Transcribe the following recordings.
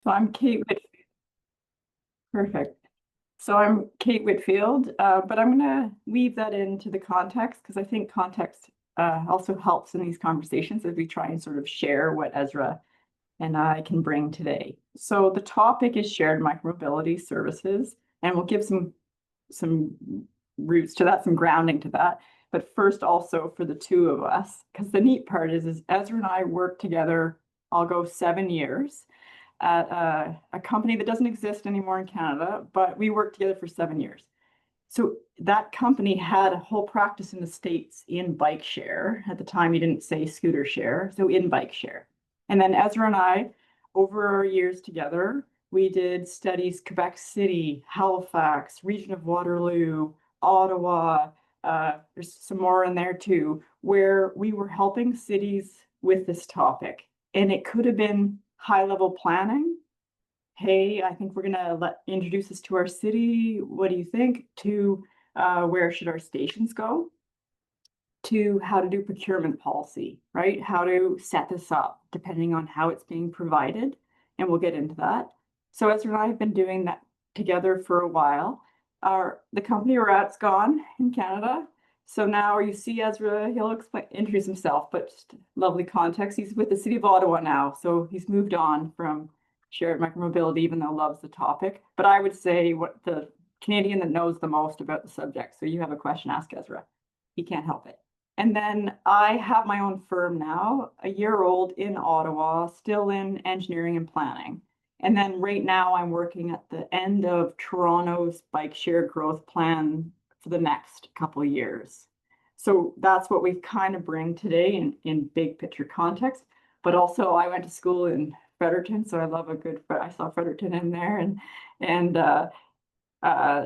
So I'm Kate Whitfield. Perfect. So I'm Kate Whitfield, but I'm going to weave that into the context because I think context also helps in these conversations as we try and sort of share what Ezra and I can bring today. So the topic is shared micromobility services, and we'll give some roots to that, some grounding to that. But first, also for the two of us, because the neat part is Ezra and I work together. I'll go 7 years at a company that doesn't exist anymore in Canada, but we worked together for 7 years. So that company had a whole practice in the States in bike share. At the time, you didn't say scooter share, so in bike share. And then Ezra and I, over our years together, we did studies Quebec City, Halifax, region of Waterloo, Ottawa. There's some more in there too, where we were helping cities with this topic. And it could have been high-level planning. Hey, I think we're gonna introduce this to our city. What do you think? To where should our stations go? To how to do procurement policy, right? How to set this up depending on how it's being provided. And we'll get into that. So Ezra and I have been doing that together for a while. The company we're at's gone in Canada. So now you see Ezra, he'll introduce himself, but just lovely context. He's with the city of Ottawa now. So he's moved on from shared micromobility, even though loves the topic. But I would say what the Canadian that knows the most about the subject. So you have a question, ask Ezra. He can't help it. And then I have my own firm now, a year old in Ottawa, still in engineering and planning. And then right now I'm working at the end of Toronto's bike share growth plan for the next couple of years. So that's what we kind of bring today in big picture context. But also I went to school in Fredericton, so I love I saw Fredericton in there,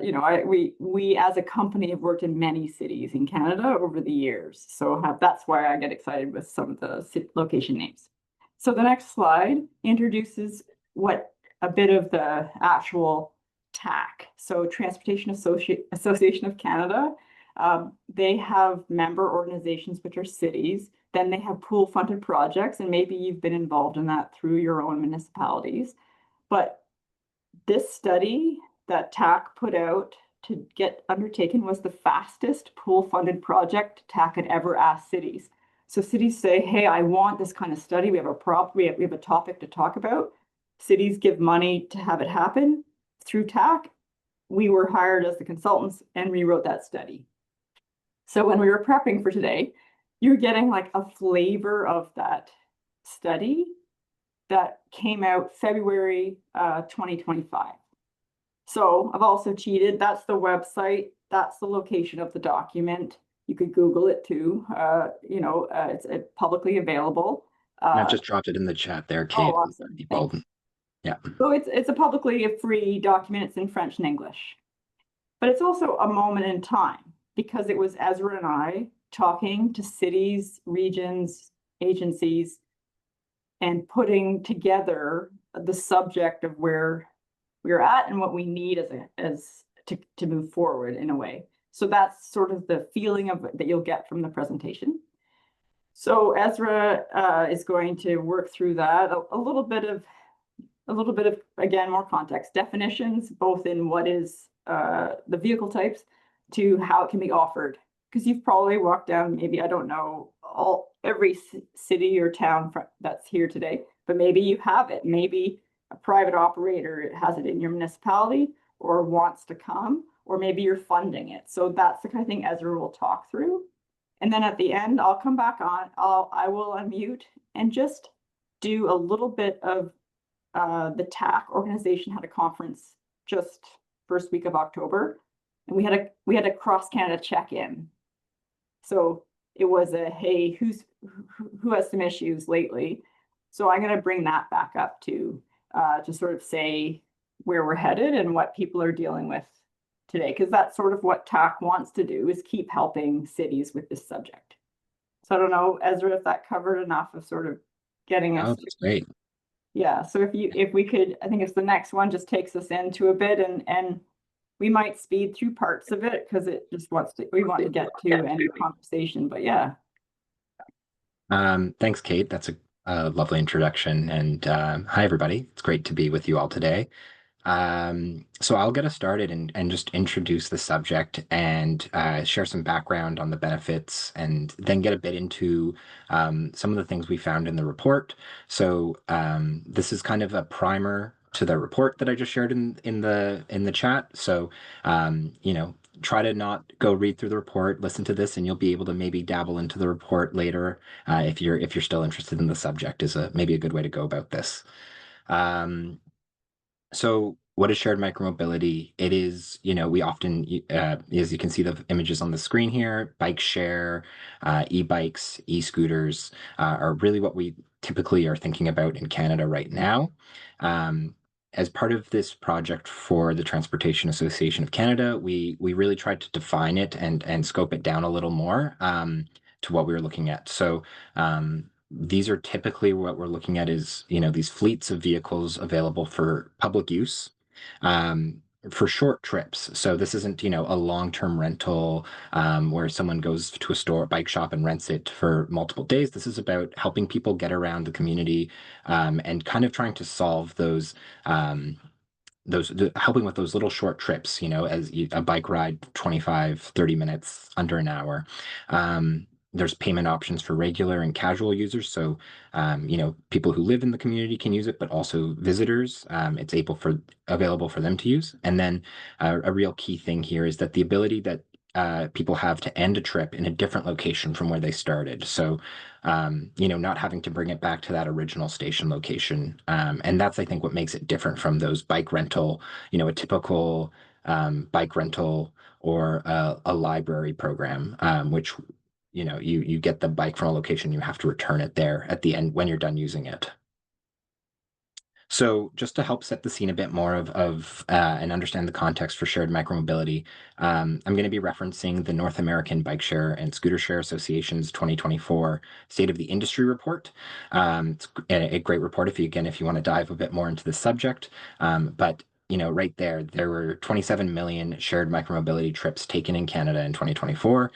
you know, we as a company have worked in many cities in Canada over the years. So that's why I get excited with some of the location names. So the next slide introduces what a bit of the actual TAC. So Transportation Association of Canada. They have member organizations, which are cities. Then they have pool funded projects, and maybe you've been involved in that through your own municipalities. But this study that TAC put out to get undertaken was the fastest pool funded project TAC had ever asked cities. So cities say, hey, I want this kind of study. We have a topic to talk about. Cities give money to have it happen. Through TAC, we were hired as the consultants and rewrote that study. So when we were prepping for today, you're getting like a flavor of that study that came out February 2025. So I've also cheated. That's the website. That's the location of the document. You could Google it too. It's publicly available. I've just dropped it in the chat there, Kate. Oh, awesome. Yeah. So it's a publicly free document. It's in French and English. But it's also a moment in time because it was Ezra and I talking to cities, regions, agencies, and putting together the subject of where we're at and what we need to move forward in a way. So that's sort of the feeling of that you'll get from the presentation. So Ezra is going to work through that a little bit of again more context, definitions, both in what is the vehicle types to how it can be offered. Because you've probably walked down, maybe, I don't know, every city or town that's here today, but maybe you have it. Maybe a private operator has it in your municipality or wants to come, or maybe you're funding it. So that's the kind of thing Ezra will talk through. And then at the end, I'll come back on, I will unmute and just do a little bit of the TAC organization had a conference just first week of October. And we had a cross Canada check-in. So it was hey, who has some issues lately? So I'm going to bring that back up to sort of say where we're headed and what people are dealing with today, because that's sort of what TAC wants to do, is keep helping cities with this subject. So I don't know, Ezra, if that covered enough of sort of getting us. Oh, that's great. Yeah. So if we could, I think it's the next one just takes us into a bit, and we might speed through parts of it because it just we want to get to end the conversation. But yeah. Thanks, Kate. That's a Lovely introduction. And hi, everybody. It's great to be with you all today. So I'll get us started and just introduce the subject and share some background on the benefits and then get a bit into some of the things we found in the report. So this is kind of a primer to the report that I just shared in the chat. So try to not go read through the report, listen to this, and you'll be able to maybe dabble into the report later if you're still interested in the subject is maybe a good way to go about this. Um, so what is shared micromobility? It is, we often, as you can see the images on the screen here, bike share, e-bikes, e-scooters are really what we typically are thinking about in Canada right now. As part of this project for the Transportation Association of Canada, we really tried to define it and scope it down a little more to what we were looking at. So these are typically what we're looking at is, these fleets of vehicles available for public use for short trips. So this isn't, a long-term rental where someone goes to a store, bike shop and rents it for multiple days. This is about helping people get around the community and kind of trying to solve um, helping with those little short trips, a bike ride, 25, 30 minutes, under an hour. There's payment options for regular and casual users. So, people who live in the community can use it, but also visitors, it's available for them to use. And then a real key thing here is that the ability that people have to end a trip in a different location from where they started. So, not having to bring it back to that original station location. And that's, I think, what makes it different from those bike rental, a typical bike rental or a library program, which, you get the bike from a location, you have to return it there at the end when you're done using it. So just to help set the scene a bit more and understand the context for shared micromobility, I'm going to be referencing the North American Bike Share and Scooter Share Association's 2024 State of the Industry Report. It's a great report if you want to dive a bit more into the subject. But right there were 27 million shared micromobility trips taken in Canada in 2024.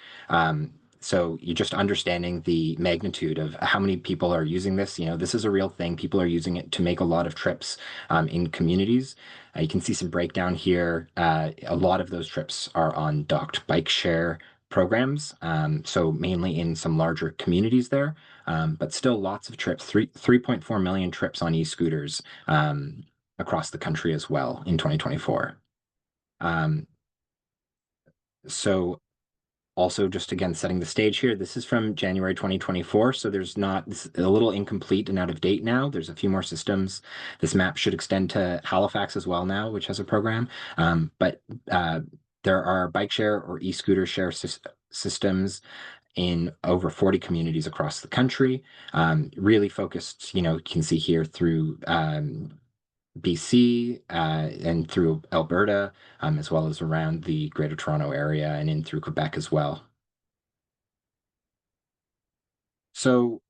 So you're just understanding the magnitude of how many people are using this. This is a real thing. People are using it to make a lot of trips in communities. You can see some breakdown here. A lot of those trips are on docked bike share programs. So mainly in some larger communities there, but still lots of trips. 3.4 million trips on e-scooters across the country as well in 2024. Um, so Also, just again, setting the stage here, this is from January 2024, so this is a little incomplete and out of date now. There's a few more systems. This map should extend to Halifax as well now, which has a program. But there are bike share or e-scooter share systems in over 40 communities across the country, really focused, you can see here through BC and through Alberta, as well as around the Greater Toronto area and in through Quebec as well. So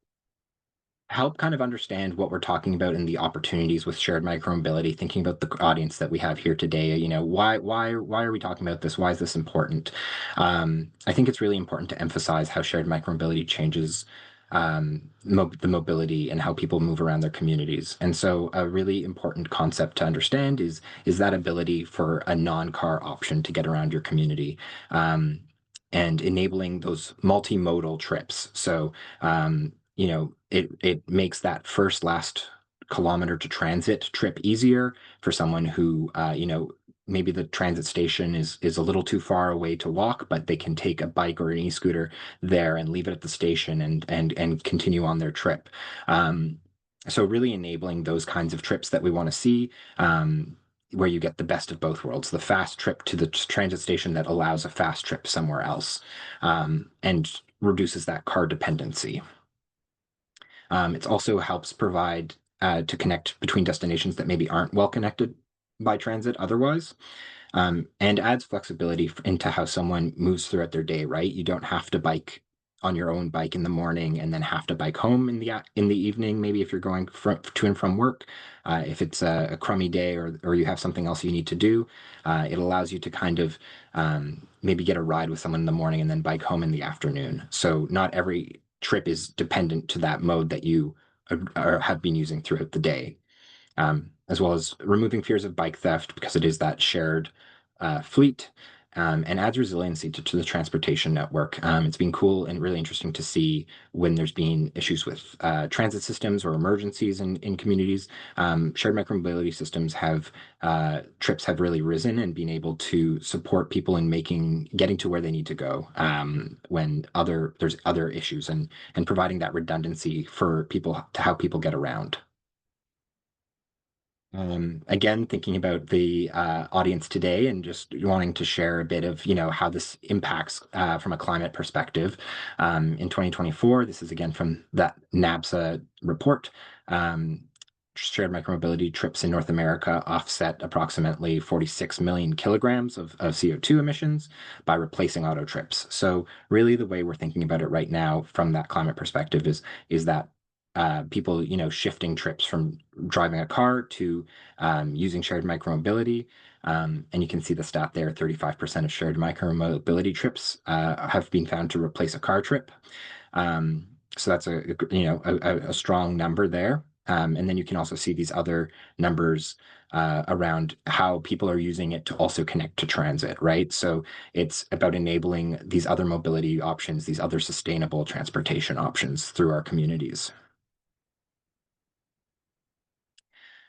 help kind of understand what we're talking about in the opportunities with shared micromobility, thinking about the audience that we have here today. Why are we talking about this? Why is this important? I think it's really important to emphasize how shared micromobility changes the mobility and how people move around their communities. And so a really important concept to understand is that ability for a non-car option to get around your community. And enabling those multimodal trips. So it makes that first last kilometer to transit trip easier for someone who, maybe the transit station is a little too far away to walk, but they can take a bike or an e-scooter there and leave it at the station and continue on their trip. So really enabling those kinds of trips that we want to see. Where you get the best of both worlds, the fast trip to the transit station that allows a fast trip somewhere else, and reduces that car dependency. It also helps provide to connect between destinations that maybe aren't well connected by transit otherwise, and adds flexibility into how someone moves throughout their day, right? You don't have to bike on your own bike in the morning and then have to bike home in the evening, maybe if you're going to and from work. If it's a crummy day or you have something else you need to do, it allows you to kind of maybe get a ride with someone in the morning and then bike home in the afternoon. So not every trip is dependent to that mode that you or have been using throughout the day, as well as removing fears of bike theft because it is that shared fleet, and adds resiliency to the transportation network. It's been cool and really interesting to see when there's been issues with transit systems or emergencies in communities. Shared micromobility systems have trips have really risen and been able to support people in getting to where they need to go when there's other issues, and providing that redundancy for people to how people get around. Again, thinking about the audience today and just wanting to share a bit of, how this impacts from a climate perspective. In 2024, this is again from that NABSA report. Shared micromobility trips in North America offset approximately 46 million kilograms of CO2 emissions by replacing auto trips. So really the way we're thinking about it right now from that climate perspective is that people, shifting trips from driving a car to using shared micromobility. And you can see the stat there, 35% of shared micromobility trips have been found to replace a car trip. So that's a strong number there. And then you can also see these other numbers around how people are using it to also connect to transit, right? So it's about enabling these other mobility options, these other sustainable transportation options through our communities.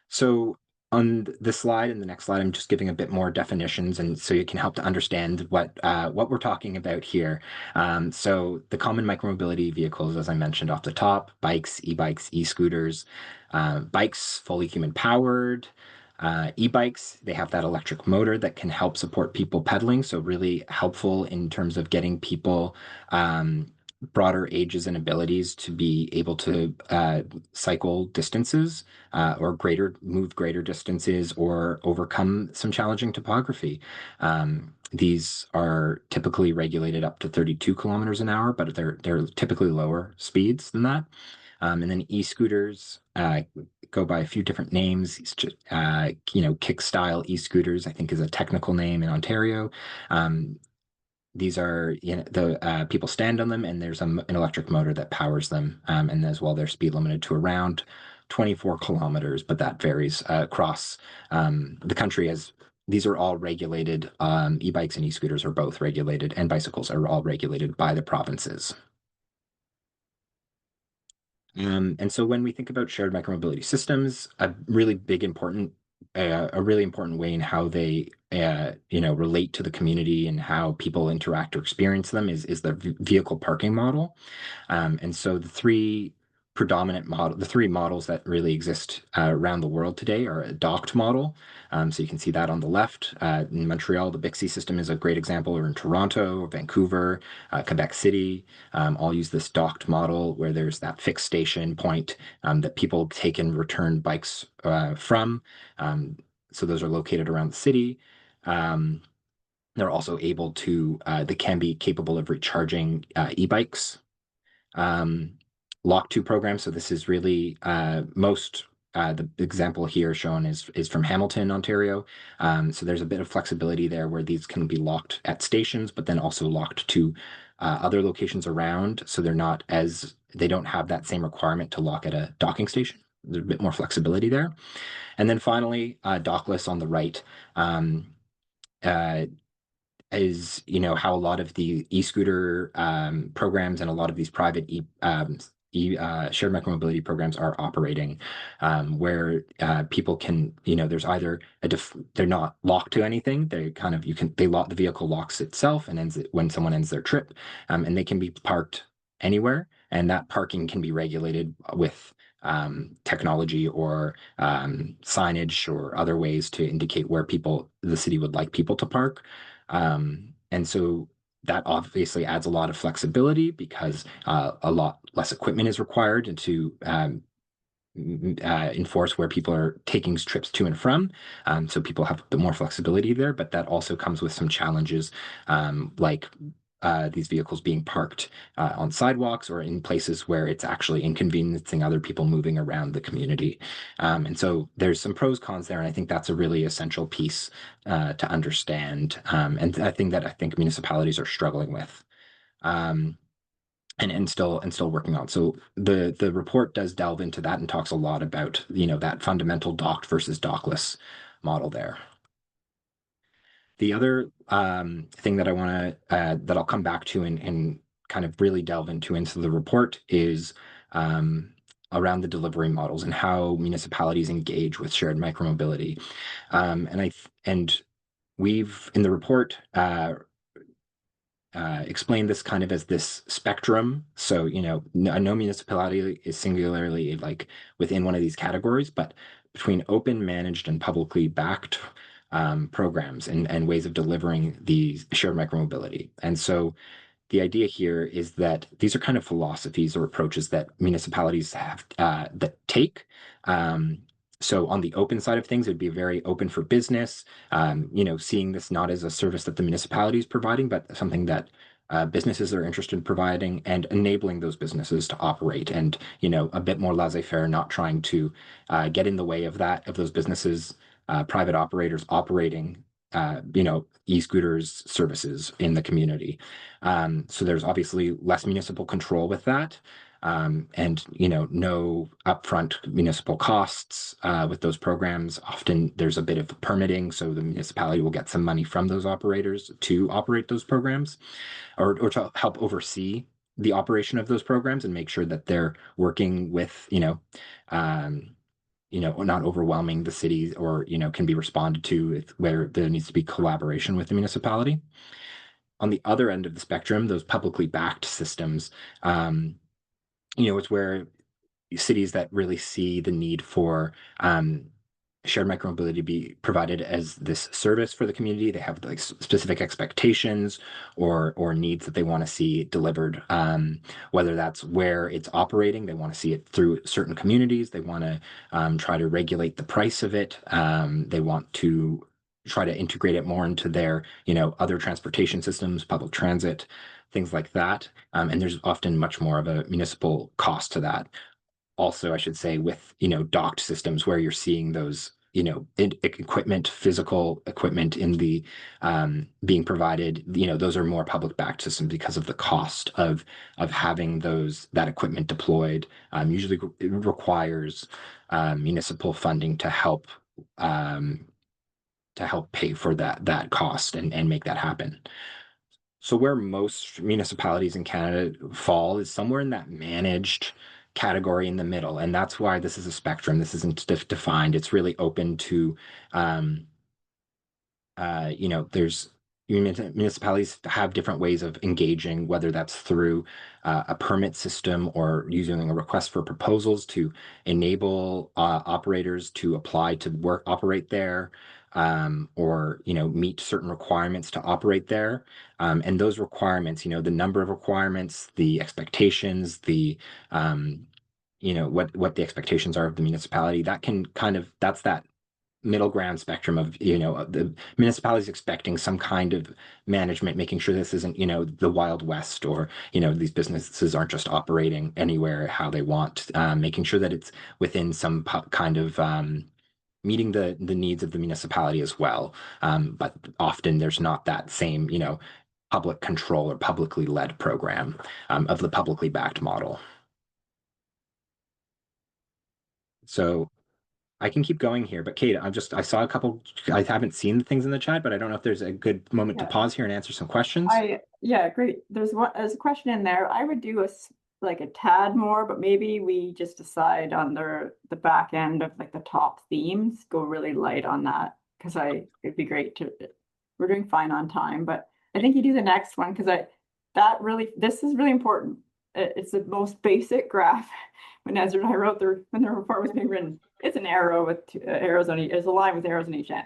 So on the slide and the next slide, I'm just giving a bit more definitions, and so you can help to understand what we're talking about here. So the common micromobility vehicles, as I mentioned off the top, bikes, e-bikes, e-scooters, bikes fully human powered. E-bikes, they have that electric motor that can help support people pedaling, so really helpful in terms of getting people broader ages and abilities to be able to cycle distances or move greater distances or overcome some challenging topography. These are typically regulated up to 32 kilometers an hour, but they're typically lower speeds than that. And then e-scooters go by a few different names. Kick style e-scooters, I think, is a technical name in Ontario. These are, the people stand on them, and there's an electric motor that powers them. And as well, they're speed limited to around 24 kilometers, but that varies across the country as these are all regulated. E-bikes and e-scooters are both regulated, and bicycles are all regulated by the provinces. And so when we think about shared micromobility systems, a really important way in how they, relate to the community and how people interact or experience them is the vehicle parking model. And so the three models that really exist around the world today are a docked model. So you can see that on the left. In Montreal, the Bixi system is a great example, or in Toronto, Vancouver, Quebec City, all use this docked model where there's that fixed station point that people take and return bikes from. So those are located around the city. Um, they're also they can be capable of recharging e-bikes. um, Lock 2 program. So this is really the example here shown is from Hamilton, Ontario. So there's a bit of flexibility there where these can be locked at stations, but then also locked to other locations around. So they don't have that same requirement to lock at a docking station. There's a bit more flexibility there. And then finally, dockless on the right. Uh, is how a lot of the e-scooter programs and a lot of these private shared micromobility programs are operating, where people can, there's either they're not locked to anything. The vehicle locks itself and ends it when someone ends their trip, and they can be parked anywhere, and that parking can be regulated with technology or signage or other ways to indicate where the city would like people to park. And so that obviously adds a lot of flexibility because a lot less equipment is required to enforce where people are taking trips to and from. So people have a bit more flexibility there, but that also comes with some challenges, like these vehicles being parked on sidewalks or in places where it's actually inconveniencing other people moving around the community. And so there's some pros, cons there, and I think that's a really essential piece to understand, and a thing that I think municipalities are struggling with. Um, and still working on. So the report does delve into that and talks a lot about, that fundamental docked versus dockless model there. The other thing that I want to that I'll come back to and kind of really delve into the report is around the delivery models and how municipalities engage with shared micromobility. And we've in the report explained this kind of as this spectrum. So, no municipality is singularly like within one of these categories, but between open, managed, and publicly backed programs and ways of delivering these shared micromobility. And so the idea here is that these are kind of philosophies or approaches that municipalities have that take. So on the open side of things, it would be very open for business. Seeing this not as a service that the municipality is providing, but something that businesses are interested in providing and enabling those businesses to operate, and a bit more laissez-faire, not trying to get in the way of those businesses, private operators operating e-scooters services in the community. So there's obviously less municipal control with that. And no upfront municipal costs with those programs. Often there's a bit of permitting, so the municipality will get some money from those operators to operate those programs, or to help oversee the operation of those programs and make sure that they're working with um, not overwhelming the cities, or can be responded to where there needs to be collaboration with the municipality. On the other end of the spectrum, those publicly backed systems, it's where cities that really see the need for shared micromobility be provided as this service for the community. They have like specific expectations or needs that they want to see delivered. Whether that's where it's operating, they want to see it through certain communities. They want to try to regulate the price of it. They want to try to integrate it more into their, other transportation systems, public transit, things like that. And there's often much more of a municipal cost to that. Also, I should say, with docked systems where you're seeing those equipment, physical equipment in the being provided, those are more public backed systems because of the cost of having that equipment deployed. Usually it requires municipal funding um, to help pay for that cost and make that happen. So where most municipalities in Canada fall is somewhere in that managed category in the middle. And that's why this is a spectrum. This isn't defined. It's really open to, um, there's municipalities have different ways of engaging, whether that's through a permit system or using a request for proposals to enable operators to apply to operate there, or meet certain requirements to operate there. And those requirements, the number of requirements, the expectations, what the expectations are of the municipality, that can that's that middle ground spectrum of, the municipalities expecting some kind of management, making sure this isn't, the Wild West, or, these businesses aren't just operating anywhere how they want, making sure that it's within some kind of meeting the needs of the municipality as well. But often there's not that same, public control or publicly led program of the publicly backed model. So I can keep going here, but Kate, I saw a couple, I haven't seen the things in the chat, but I don't know if there's a good moment to Yeah. pause here and answer some questions. Yeah, great. There's a question in there. I would do like a tad more, but maybe we just decide on the back end of like the top themes, go really light on that, because it'd be great we're doing fine on time, but I think you do the next one, because this is really important. It's the most basic graph. When Ezra and I when the report was being written, it's an arrow with arrows on it's a line with arrows on each end.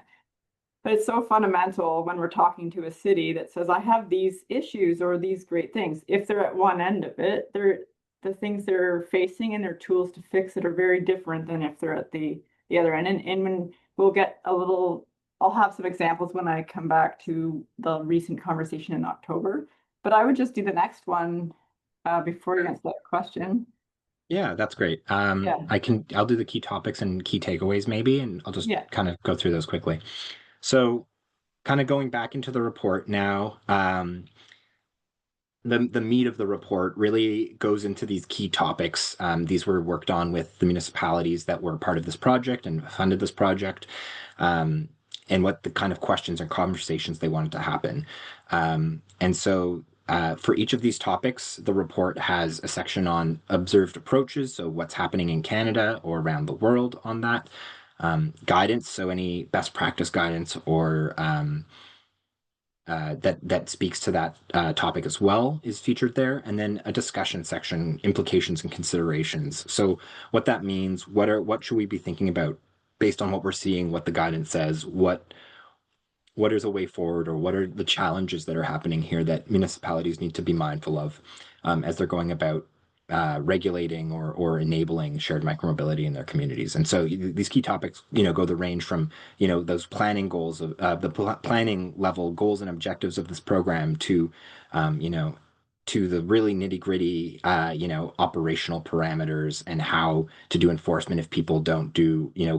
But it's so fundamental when we're talking to a city that says, I have these issues or these great things. If they're at one end of it, the things they're facing and their tools to fix it are very different than if they're at the other end. And when I'll have some examples when I come back to the recent conversation in October. But I would just do the next one before you answer that question. Yeah, that's great. Yeah. I'll do the key topics and key takeaways maybe, and I'll just Yeah. kind of go through those quickly. So kind of going back into the report now, the meat of the report really goes into these key topics. These were worked on with the municipalities that were part of this project and funded this project, um, and what the kind of questions and conversations they wanted to happen. And so for each of these topics, the report has a section on observed approaches, so what's happening in Canada or around the world on that, guidance, so any best practice guidance or that speaks to that topic as well is featured there, and then a discussion section, implications and considerations. So what that means, what should we be thinking about based on what we're seeing, what the guidance says, what is a way forward, or what are the challenges that are happening here that municipalities need to be mindful of as they're going about regulating or enabling shared micromobility in their communities. And so these key topics, go the range from, those planning goals of planning level goals and objectives of this program to, to the really nitty gritty, operational parameters and how to do enforcement if people don't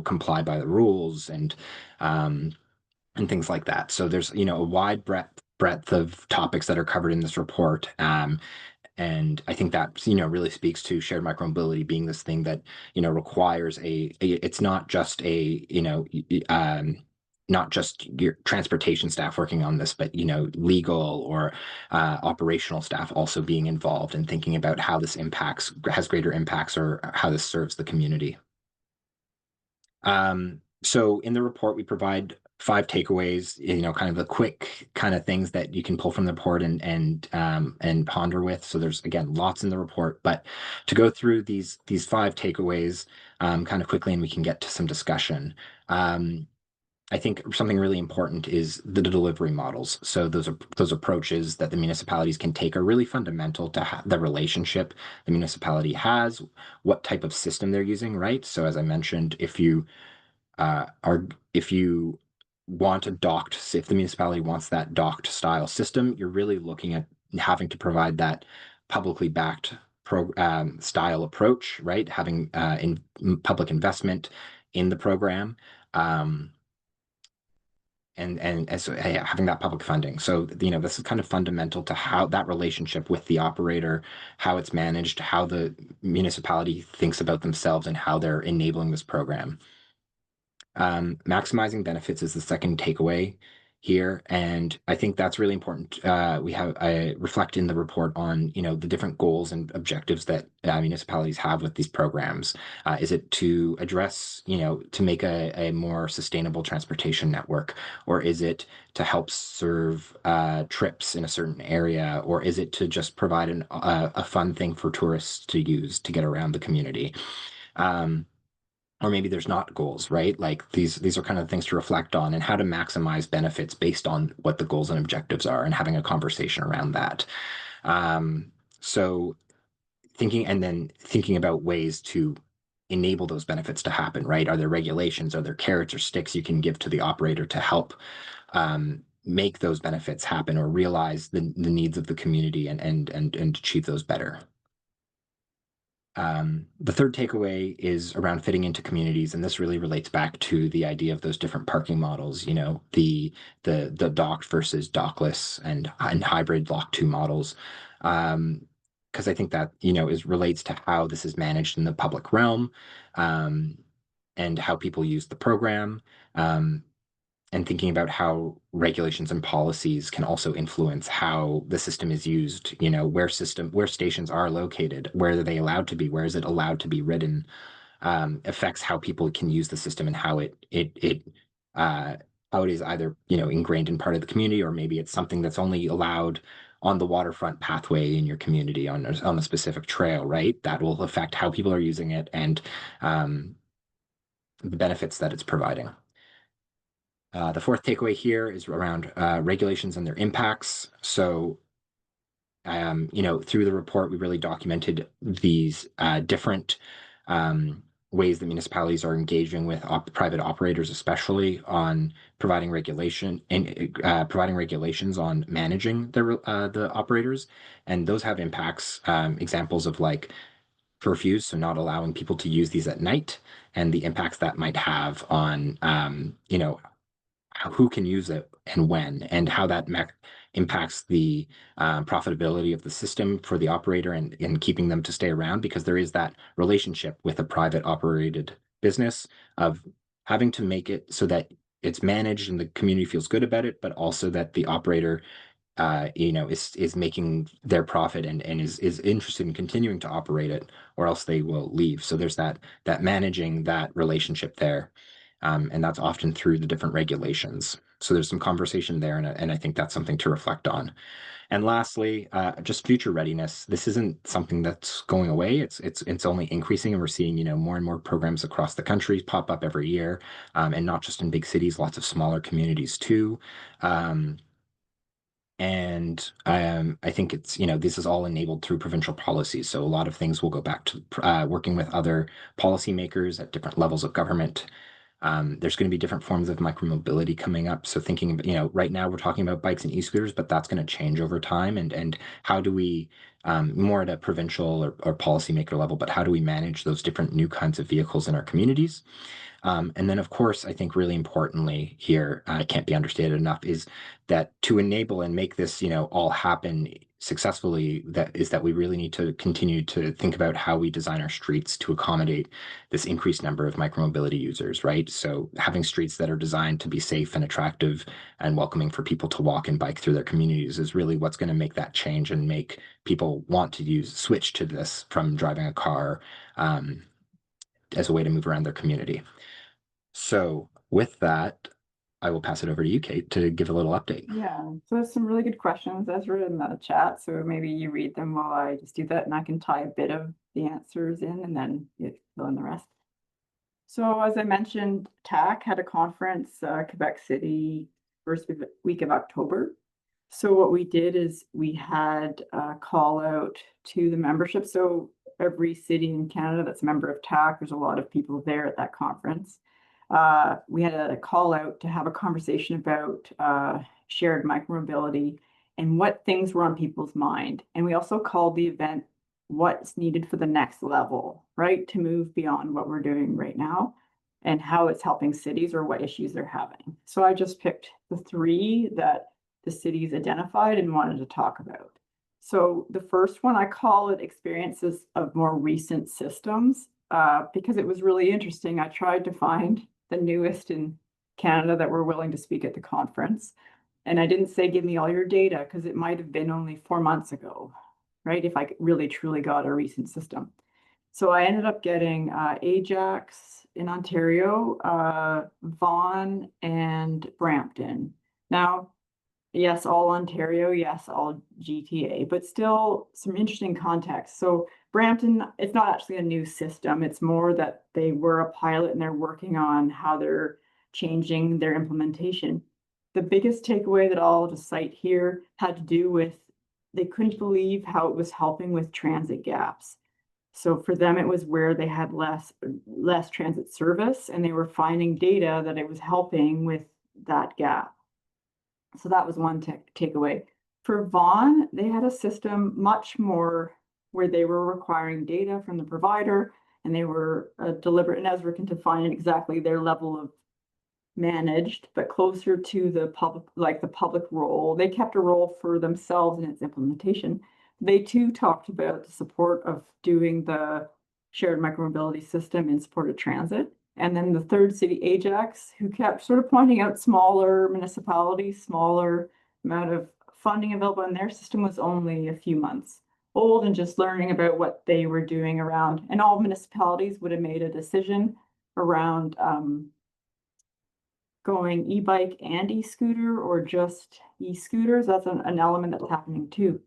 comply by the rules um, and things like that. So there's, a wide breadth of topics that are covered in this report. And I think that, really speaks to shared micromobility being this thing that, requires it's not just not just your transportation staff working on this, but, legal or operational staff also being involved and thinking about how this has greater impacts or how this serves the community. So in the report, we provide 5 takeaways, kind of the quick kind of things that you can pull from the report and ponder with. So there's, again, lots in the report, but to go through these 5 takeaways kind of quickly, and we can get to some discussion. I think something really important is the delivery models. So those approaches that the municipalities can take are really fundamental to the relationship the municipality has, what type of system they're using, right? So as I mentioned, if you want if the municipality wants that docked style system, you're really looking at having to provide that publicly backed style approach, right? Having public investment in the program. Um, and so yeah, having that public funding. So, this is kind of fundamental to how that relationship with the operator, how it's managed, how the municipality thinks about themselves, and how they're enabling this program. Maximizing benefits is the second takeaway here, and I think that's really important. I reflect in the report on the different goals and objectives that municipalities have with these programs. Is it to address to make a more sustainable transportation network, or is it to help serve trips in a certain area, or is it to just provide a fun thing for tourists to use to get around the community? Or maybe there's not goals, right? Like these are kind of things to reflect on, and how to maximize benefits based on what the goals and objectives are, and having a conversation around that. So thinking about ways to enable those benefits to happen, right? Are there regulations? Are there carrots or sticks you can give to the operator to help make those benefits happen, or realize the needs of the community and achieve those better? The third takeaway is around fitting into communities, and this really relates back to the idea of those different parking models. The docked versus dockless and hybrid lock two models. Because I think that is relates to how this is managed in the public realm, um, and how people use the program. And thinking about how regulations and policies can also influence how the system is used, where stations are located, where are they allowed to be, where is it allowed to be ridden, affects how people can use the system, and uh, how it is either ingrained in part of the community, or maybe it's something that's only allowed on the waterfront pathway in your community on a specific trail, right? That will affect how people are using it, and the benefits that it's providing. The fourth takeaway here is around regulations and their impacts. So, through the report, we really documented these different ways that municipalities are engaging with private operators, especially on providing regulation and providing regulations on managing the operators, and those have impacts. Examples of like curfews, so not allowing people to use these at night, and the impacts that might have on who can use it and when, and how that impacts the profitability of the system for the operator and keeping them to stay around, because there is that relationship with a private operated business of having to make it so that it's managed and the community feels good about it, but also that the operator is making their profit and is interested in continuing to operate it, or else they will leave. So there's that managing that relationship there, and that's often through the different regulations. So there's some conversation there, and I think that's something to reflect on. And lastly, just future readiness. This isn't something that's going away. It's only increasing, and we're seeing more and more programs across the country pop up every year, and not just in big cities, lots of smaller communities too. And I think this is all enabled through provincial policies. So a lot of things will go back to working with other policymakers at different levels of government. There's going to be different forms of micromobility coming up. So thinking, right now we're talking about bikes and e-scooters, but that's going to change over time. And how do we, more at a provincial or policymaker level, but how do we manage those different new kinds of vehicles in our communities? And then, of course, I think really importantly here, can't be understated enough, is that to enable and make this, all happen successfully, that we really need to continue to think about how we design our streets to accommodate this increased number of micromobility users, right? So having streets that are designed to be safe and attractive and welcoming for people to walk and bike through their communities is really what's going to make that change and make people want to switch to this from driving a car as a way to move around their community. So with that, I will pass it over to you, Kate, to give a little update. Yeah, so there's some really good questions, Ezra, in the chat. So maybe you read them while I just do that, and I can tie a bit of the answers in, and then you fill in the rest. So as I mentioned, TAC had a conference, Quebec City, first week of October. So what we did is we had a call out to the membership. So every city in Canada that's a member of TAC, there's a lot of people there at that conference. We had a call out to have a conversation about shared micromobility and what things were on people's mind. And we also called the event what's needed for the next level, right? To move beyond what we're doing right now and how it's helping cities or what issues they're having. So I just picked the three that the cities identified and wanted to talk about. So the first one, I call it experiences of more recent systems because it was really interesting. I tried to find the newest in Canada that were willing to speak at the conference. And I didn't say, give me all your data, because it might have been only 4 months ago, right? If I really truly got a recent system. So I ended up getting Ajax in Ontario, Vaughan, and Brampton. Now, yes, all Ontario, yes, all GTA, but still some interesting context. So Brampton, it's not actually a new system. It's more that they were a pilot and they're working on how they're changing their implementation. The biggest takeaway that I'll just cite here had to do with they couldn't believe how it was helping with transit gaps. So for them, it was where they had less transit service, and they were finding data that it was helping with that gap. So that was one takeaway. For Vaughan, they had a system much more where they were requiring data from the provider, and they were deliberate, and Ezra can define exactly their level of managed, but closer to the public, like the public role. They kept a role for themselves in its implementation. They too talked about the support of doing the shared micromobility system in support of transit. And then the third city, Ajax, who kept sort of pointing out smaller municipalities, smaller amount of funding available, and their system was only a few months old, and just learning about what they were doing around. And all municipalities would have made a decision around going e-bike and e-scooter or just e-scooters. That's an element that's happening too.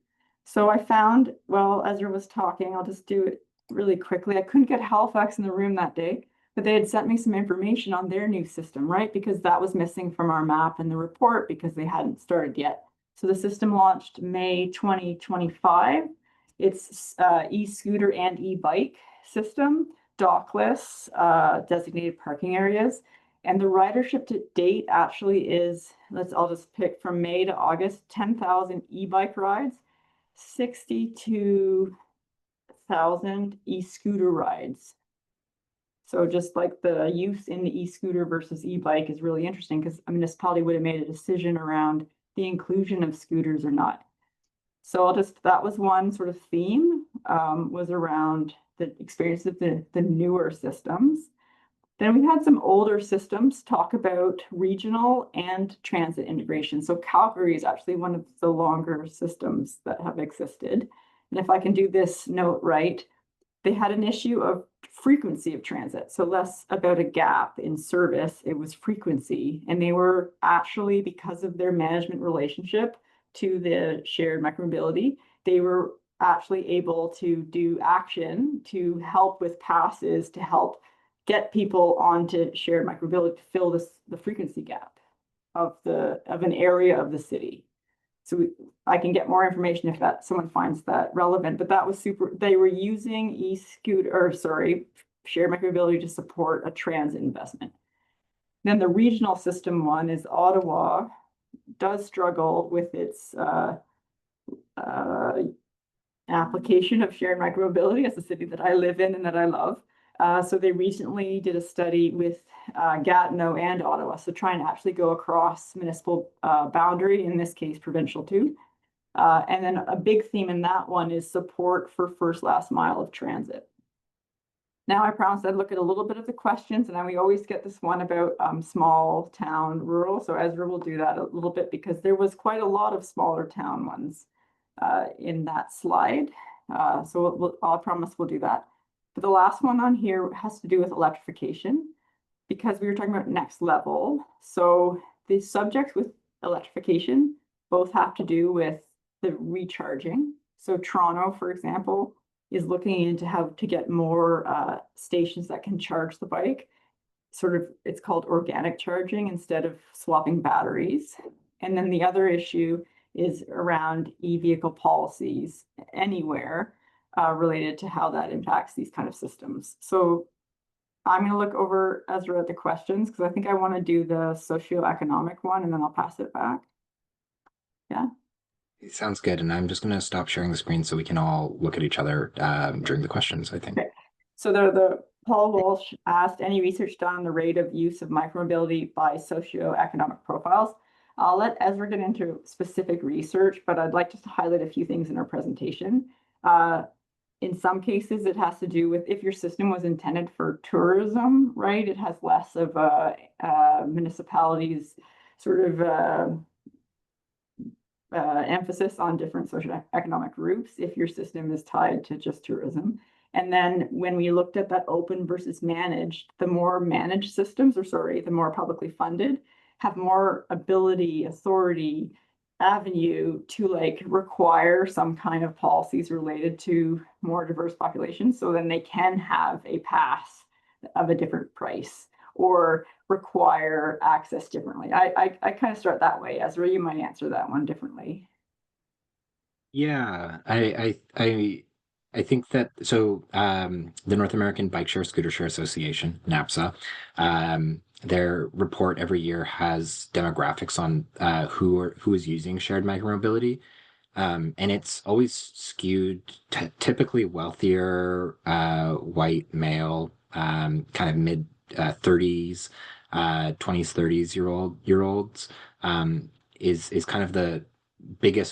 So I found, well, Ezra was talking, I'll just do it really quickly. I couldn't get Halifax in the room that day, but they had sent me some information on their new system, right? Because that was missing from our map and the report because they hadn't started yet. So the system launched May 2025. It's e-scooter and e-bike system, dockless, designated parking areas. And the ridership to date actually is, I'll just pick from May to August, 10,000 e-bike rides, 62,000 e-scooter rides. So just like the use in the e-scooter versus e-bike is really interesting because a municipality would have made a decision around the inclusion of scooters or not. So that was one sort of theme, was around the experience of the newer systems. Then we had some older systems talk about regional and transit integration. So Calgary is actually one of the longer systems that have existed. And if I can do this note right, they had an issue of frequency of transit. So less about a gap in service, it was frequency. And they were actually, because of their management relationship to the shared micromobility, they were actually able to do action to help with passes to help get people onto shared micromobility to fill the frequency gap of an area of the city. So I can get more information if someone finds that relevant, but that was super. They were using shared micromobility to support a transit investment. Then the regional system one is Ottawa does struggle with its application of shared micromobility as a city that I live in and that I love. So they recently did a study with Gatineau and Ottawa, so trying to actually go across municipal boundary, in this case provincial too. And then a big theme in that one is support for first last mile of transit. Now I promised I'd look at a little bit of the questions, and then we always get this one about small town rural. So Ezra will do that a little bit because there was quite a lot of smaller town ones in that slide. So I'll promise we'll do that. But the last one on here has to do with electrification because we were talking about next level. So the subjects with electrification both have to do with the recharging. So Toronto, for example, is looking into how to get more stations that can charge the bike. It's called organic charging instead of swapping batteries. And then the other issue is around e-vehicle policies anywhere related to how that impacts these kind of systems. So I'm going to look over, Ezra, at the questions because I think I want to do the socioeconomic one and then I'll pass it back. Yeah. It sounds good. And I'm just going to stop sharing the screen so we can all look at each other during the questions, I think. Okay. So the Paul Walsh asked, any research done on the rate of use of micromobility by socioeconomic profiles? I'll let Ezra get into specific research, but I'd like just to highlight a few things in our presentation. In some cases, it has to do with if your system was intended for tourism, right? It has less of a municipalities sort of emphasis on different socioeconomic groups if your system is tied to just tourism. And then when we looked at that open versus managed, the more managed systems, the more publicly funded, have more ability, authority, avenue to require some kind of policies related to more diverse populations. So then they can have a pass of a different price or require access differently. I kind of start that way. Ezra, you might answer that one differently. Yeah, I think that the North American Bike Share Scooter Share Association, NAPSA, their report every year has demographics on who is using shared micromobility. And it's always skewed typically wealthier white male, kind of mid 30s, 20s, 30s year olds, is kind of the biggest